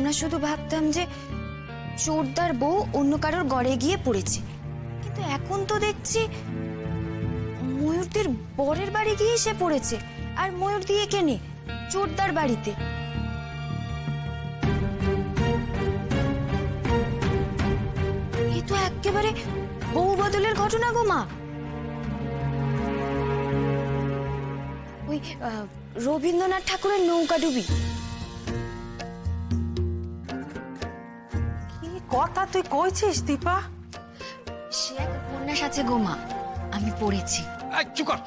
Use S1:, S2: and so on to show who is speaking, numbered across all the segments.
S1: না শুধু ভাবতাম যে চোরদার বউ অন্য কারোর ঘরে গিয়ে পড়েছে, কিন্তু এখন তো দেখছি ময়ূরদের বরের বাড়ি গিয়ে সে পড়েছে, আর ময়ূর দিয়ে কেনে চোরদার বাড়িতে। এ তো একেবারে বউ বদলের ঘটনা গো মা। ওই রবীন্দ্রনাথ ঠাকুরের নৌকাডুবি।
S2: কি কথা তুই কইছিস দীপা?
S1: সে এক উপন্যাস আছে গো মা, আমি পড়েছি।
S3: চুপ কর,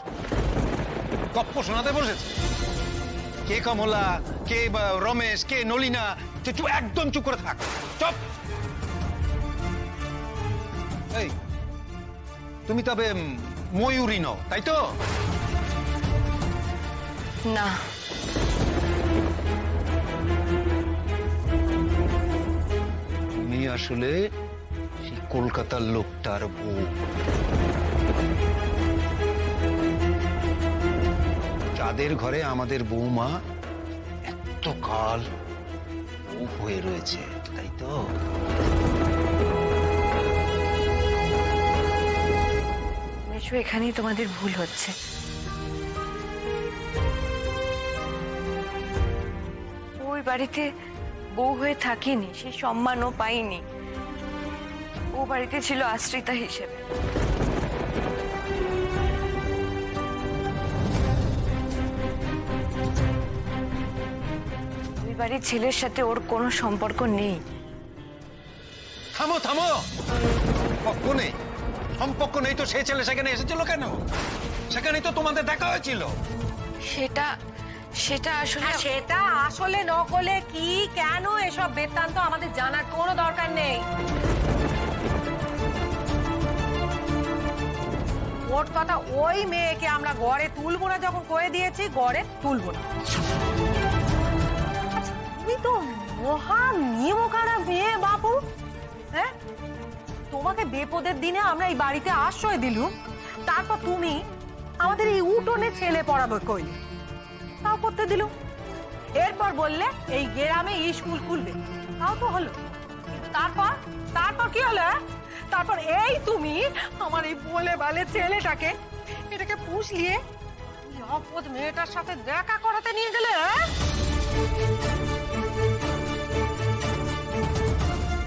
S3: গপ্প শোনাতে বসেছে। কে কমলা, কে রমেশ, কে নলিনা, তুই একদম চুপ করে থাক। চুপ। এই তুমি তবে ময়ূরী নও, তাই তো?
S1: না,
S3: তুমি আসলে সেই কলকাতার লোকটার বউ। যাদের ঘরে আমাদের বৌমা এতকাল বউ হয়ে রয়েছে, তাই তো?
S4: এখানেই তোমাদের ভুল হচ্ছে। ওই বাড়িতে বউ হয়ে থাকিনি, সেই সম্মানও পাইনি। ও বাড়িতে ছিল আশ্রিতা হিসেবে। ওই বাড়ির ছেলের সাথে ওর কোনো সম্পর্ক নেই।
S3: থামো থামো, সম্পর্ক নেই? সম্পর্ক নেই তো সে ছেলে সেখানে এসেছিল কেন? সেখানেই তো তোমাদের দেখা হয়েছিল।
S4: সেটা আসলে
S2: সেটা আসলে নকলে কি কেন এসব বৃত্তান্ত আমাদের জানার কোনো দরকার নেই। ওর কথা, ওই মেয়েকে আমরা ঘরে তুলবো না যখন কয়ে দিয়েছি, ঘরে তুলবো না। তুমি তো মহা নিয়মখানা মেয়ে বাবু। হ্যাঁ, তোমাকে বিপদের দিনে আমরা এই বাড়িতে আশ্রয় দিলুম, তারপর তুমি আমাদের এই উঠোনে ছেলে পড়াবে কইলে, তাও করতে দিল। এরপর বললে এই গ্রামে স্কুল খুলবে, তাও তো হলো। তারপর কি হলো? তারপর এই তুমি আমার এই বলে বালে ছেলেটাকে, এটাকে পুষলিয়ে অপদ মেয়েটার সাথে দেখা করাতে নিয়ে গেলে।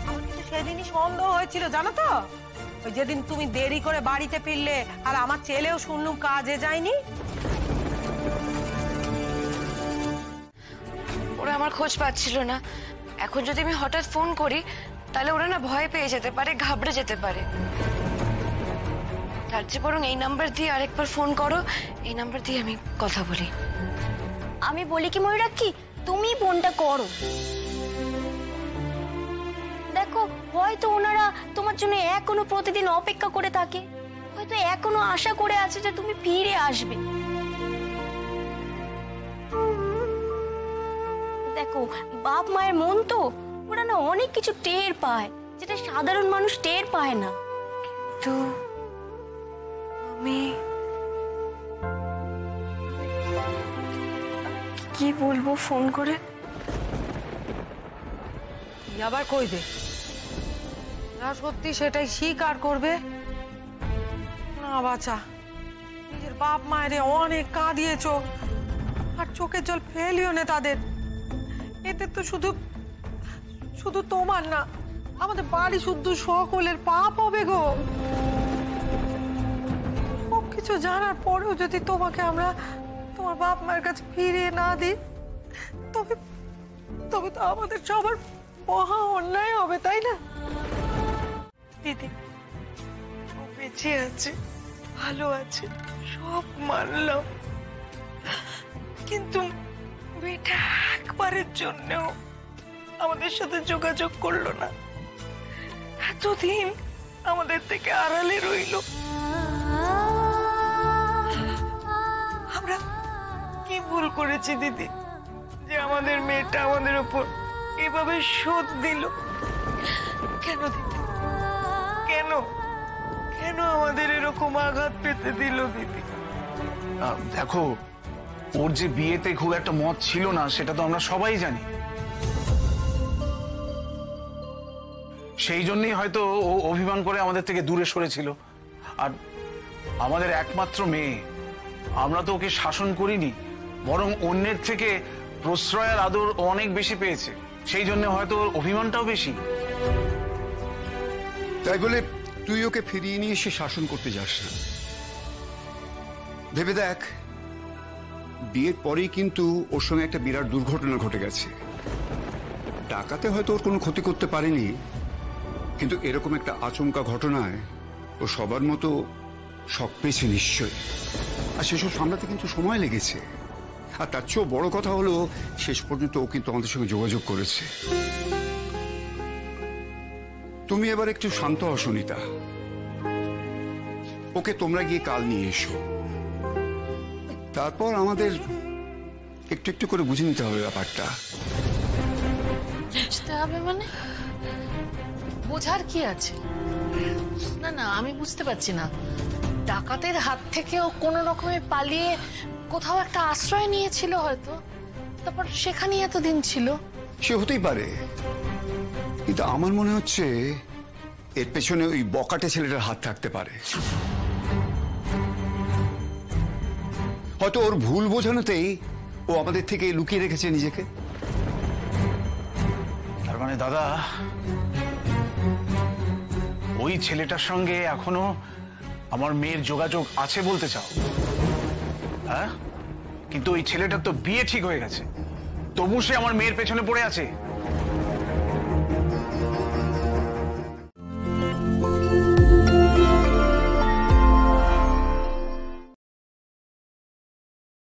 S2: আমার কিন্তু সেদিনই সন্দেহ হয়েছিল, জানো তো? ওই যেদিন তুমি দেরি করে বাড়িতে ফিরলে আর আমার ছেলেও শুনলুম কাজে যায়নি।
S4: ওরা আমার খোঁজ পাচ্ছিল না। এখন যদি আমি হঠাৎ ফোন করি তাহলে ওরা না ভয় পেয়ে যেতে পারে, ঘাবড়ে যেতে পারে। তার চেয়ে বরং এই নাম্বার দিয়ে আরেকবার ফোন করো, এই নাম্বার দিয়ে আমি কথা বলি।
S1: আমি বলি কি ময়ূরাক্ষী, তুমি ফোনটা করো। দেখো, হয়তো ওনারা তোমার জন্য এখনো প্রতিদিন অপেক্ষা করে থাকে, হয়তো এখনো আশা করে আছে যে তুমি ফিরে আসবে। দেখো, বাপ মায়ের মন তো, ওরা না অনেক কিছু টের পায় যেটা সাধারণ মানুষ টের পায় না।
S4: তো আমি কি বলবো ফোন করে?
S2: আবার কইবে না সত্যি সেটাই স্বীকার করবে না? বাচ্চা, নিজের বাপ মায়ের অনেক কাঁদিয়েছ, আর চোখের জল ফেলিও না তাদের। এতে তো শুধু তোমার না, আমাদের বাড়ি শুদ্ধ সকলের পাপ হবে গো। সব কিছু জানার পরেও যদি তোমাকে আমরা তোমার বাপ মায়ের কাছে ফিরিয়ে না দিই, তবে তো আমাদের সবার মহা অন্যায় হবে, তাই না?
S4: দিদি, ও বেঁচে আছে, ভালো আছে, সব মানলাম, কিন্তু মেয়েটা একবারের জন্যও আমাদের সাথে যোগাযোগ করলো না। এতদিন আমাদের থেকে আড়ালে রইল। আমরা কি ভুল করেছি দিদি যে আমাদের মেয়েটা আমাদের উপর এভাবে শোধ দিল? কেন দিদি, কেন আমাদের এরকম আঘাত পেতে দিল দিদি?
S5: দেখো, ওর যে বিয়েতে খুব একটা মত ছিল না সেটা তো আমরা সবাই জানি। সেই জন্যই হয়তো ও অভিমান করে আমাদের থেকে দূরে সরেছিল। আর আমাদের একমাত্র মেয়ে, আমরা তো ওকে শাসন করিনি, বরং অন্যের থেকে প্রশ্রয় আর আদর অনেক বেশি পেয়েছে। সেই জন্য হয়তো ওর অভিমানটাও বেশি।
S6: তাই বলে তুই ওকে ফিরিয়ে নিয়ে এসে শাসন করতে যাস না। ভেবে দেখ, বিয়ের পরেই কিন্তু ওর সঙ্গে একটা বিরাট দুর্ঘটনা ঘটে গেছে। ডাকাতে হয়তো ওর কোনো ক্ষতি করতে পারেনি, কিন্তু এরকম একটা আচমকা ঘটনায় ও সবার মতো শক পেয়েছে নিশ্চয়ই। আর সেসব সামলাতে কিন্তু সময় লেগেছে। আর তার চেয়েও বড় কথা হলো, শেষ পর্যন্ত ও কিন্তু আমাদের সঙ্গে যোগাযোগ করেছে। তুমি এবার একটু শান্ত হও সুনিতা। ওকে তোমরা গিয়ে কাল নিয়ে এসো, তারপর আমাদের একটু একটু করে বুঝে নিতে হবে ব্যাপারটা।
S7: বুঝতে হবে মানে? বোঝার কি আছে? না না, আমি বুঝতে পারছি না। ডাকাতের হাত থেকেও কোনো রকমে পালিয়ে কোথাও একটা আশ্রয় নিয়েছিল হয়তো, তারপর সেখানেই এতদিন ছিল।
S6: সে হতেই পারে, কিন্তু আমার মনে হচ্ছে এর পেছনে ওই বকাটে ছেলেটার হাত থাকতে পারে। হয়তো ওর ভুল বোঝানোতেই ও আমাদের থেকে লুকিয়ে রেখেছে নিজেকে।
S5: তার মানে দাদা, ওই ছেলেটার সঙ্গে এখনো আমার মেয়ের যোগাযোগ আছে বলতে চাও? হ্যাঁ, কিন্তু ওই ছেলেটার তো বিয়ে ঠিক হয়ে গেছে, তবু সে আমার মেয়ের পেছনে পড়ে আছে।